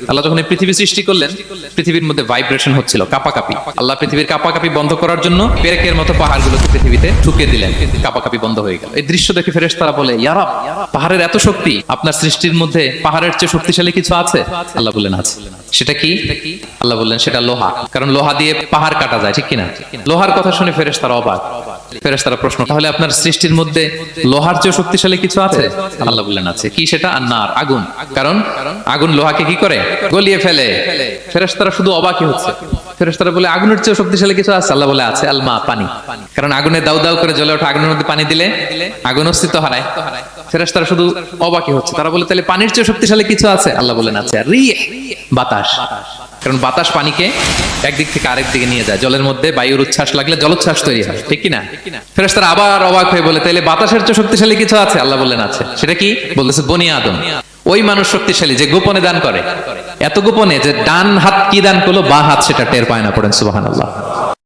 আল্লাহ যখন এই পৃথিবী সৃষ্টি করলেন, পৃথিবীর মধ্যে ভাইব্রেশন হচ্ছিল, কাঁপাকাঁপি। আল্লাহ পৃথিবীর কাঁপাকাঁপি বন্ধ করার জন্য পেরেকের মতো পাহাড়গুলোকে পৃথিবীতে ঠুকে দিলেন, কাঁপাকাঁপি বন্ধ হয়ে গেল। এই দৃশ্য দেখে ফেরেশতারা বলে, ইয়া রাব, পাহাড়ের এত শক্তি, আপনার সৃষ্টির মধ্যে পাহাড়ের চেয়ে শক্তিশালী কিছু আছে? আল্লাহ বললেন আছে। সেটা কি? আল্লাহ বললেন সেটা লোহা, কারণ লোহা দিয়ে পাহাড় কাটা যায়, ঠিক কিনা? লোহার কথা শুনে ফেরেশতারা অবাক। ফেরেশতারা প্রশ্ন, তাহলে আপনার সৃষ্টির মধ্যে লোহার চেয়ে শক্তিশালী কিছু আছে? আল্লাহ বললেন আছে। কি সেটা? আন্নার, আগুন। কারণ আগুন লোহাকে কি করে? গলিয়ে ফেলে। ফেরেশতারা শুধু অবাকই হচ্ছে। ফেরেশতারা বলে, আগুনের চেয়ে শক্তিশালী কিছু আছে? আল্লাহ বলে আছে, আল মা, পানি। কারণ আগুনে দাউ দাউ করে জ্বলে ওঠা আগুনের মধ্যে পানি দিলে আগুন অস্তিত্ব হারায়। ফেরেশতারা শুধু অবাকই হচ্ছে। তারা বলে, তাহলে পানির চেয়ে শক্তিশালী কিছু আছে? আল্লাহ বলেন আছে, রিহ, বাতাস। কারণ বাতাস পানিকে একদিক থেকে আরেক দিকে নিয়ে যায়। জলের মধ্যে বায়ুর উচ্ছ্বাস লাগলে জলোচ্ছ্বাস তৈরি হয়, ঠিক কি না? ফেরেশতারা আবার অবাক হয়ে বলে, তাইলে বাতাসের চেয়ে শক্তিশালী কিছু আছে? আল্লাহ বললেন আছে। সেটা কি? বলতেছে বনি আদম। ওই মানুষ শক্তিশালী যে গোপনে দান করে, এত গোপনে যে ডান হাত কি দান করলো, বা হাত সেটা টের পায় না। পড়েন সুবহানাল্লাহ।